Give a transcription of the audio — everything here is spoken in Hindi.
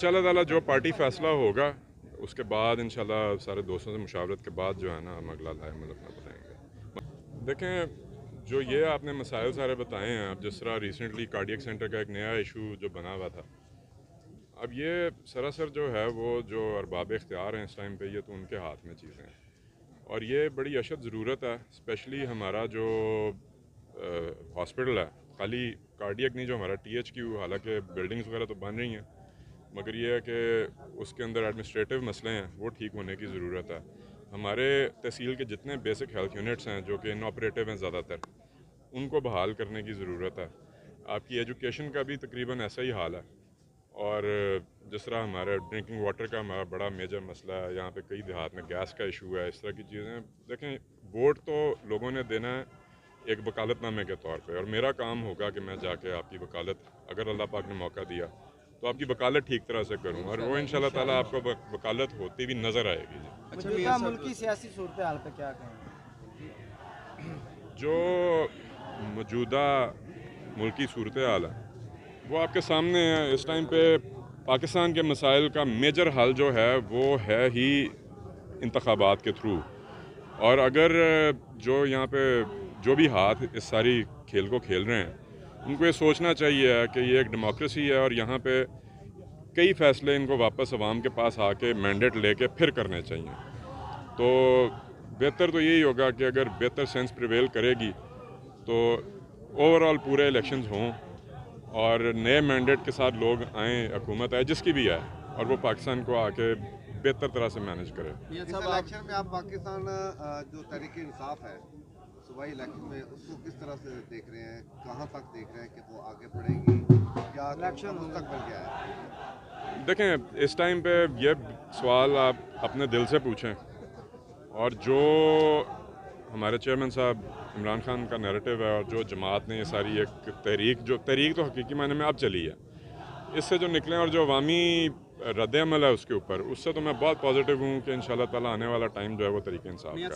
इंशाल्लाह ताला जो पार्टी फ़ैसला होगा उसके बाद इंशाल्लाह सारे दोस्तों से मुशावरत के बाद जो है ना हम अगला लाएमल अपना बताएंगे। देखें, जो ये आपने मसाइल सारे बताए हैं, अब जिस तरह रिसेंटली कार्डियक सेंटर का एक नया इशू जो बना हुआ था, अब ये सरासर जो है वो जो अरबाब इख्तियार हैं इस टाइम पे, ये तो उनके हाथ में चीज़ें हैं और ये बड़ी अशद ज़रूरत है। स्पेशली हमारा जो हॉस्पिटल है, खाली कार्डियक नहीं, जो हमारा THQ, हालांकि बिल्डिंग्स वगैरह तो बन रही हैं, मगर ये है कि उसके अंदर एडमिनिस्ट्रेटिव मसले हैं, वो ठीक होने की ज़रूरत है। हमारे तहसील के जितने बेसिक हेल्थ यूनिट्स हैं जो कि इनऑपरेटिव हैं ज़्यादातर, उनको बहाल करने की ज़रूरत है। आपकी एजुकेशन का भी तकरीबन ऐसा ही हाल है और जिस तरह हमारे ड्रिंकिंग वाटर का हमारा बड़ा मेजर मसला है, यहाँ पे कई देहात में गैस का इशू है, इस तरह की चीज़ें। देखें, वोट तो लोगों ने देना है एक वकालतनामे के तौर पे और मेरा काम होगा कि मैं जाके आपकी वकालत, अगर अल्लाह पाक ने मौका दिया तो आपकी वकालत ठीक तरह से करूँ और वो इंशाल्लाह ताला आपको वकालत होती भी नज़र आएगी। मौजूदा मुल्की सियासी सूरत हाल पे क्या कहेंगे? जो मौजूदा मुल्की सूरत हाल है वो आपके सामने है। इस टाइम पे पाकिस्तान के मसाइल का मेजर हल जो है वो है ही इंतखाबात के थ्रू, और अगर जो यहाँ पे जो भी हाथ इस सारी खेल को खेल रहे हैं, उनको ये सोचना चाहिए कि ये एक डेमोक्रेसी है और यहाँ पे कई फ़ैसले इनको वापस अवाम के पास आके मैंडेट लेके फिर करने चाहिए। तो बेहतर तो यही होगा कि अगर बेहतर सेंस प्रिवेल करेगी तो ओवरऑल पूरे इलेक्शंस हों और नए मैंडेट के साथ लोग आएँ, हुकूमत आए जिसकी भी आए, और वो पाकिस्तान को आके बेहतर तरह से मैनेज करे। इस इलेक्शन में आप पाकिस्तान जो तहरीक इंसाफ है सूबाई इलेक्शन में, उसको किस तरह से देख रहे हैं, कहाँ तक देख रहे हैं कि वो आगे बढ़ेगी या इलेक्शन मुस्तकबिल क्या है? देखें, इस टाइम पे ये सवाल आप अपने दिल से पूछें, और जो हमारे चेयरमैन साहब इमरान खान का नैरेटिव है और जो जमात ने ये सारी एक तहरीक तो हकीकी मायने में अब चली है, इससे जो निकले और जो अवामी रद्द अमल है उसके ऊपर, उससे तो मैं बहुत पॉजिटिव हूँ कि इंशाल्लाह ताला आने वाला टाइम जो है वो तहरीक इंसाफ का है।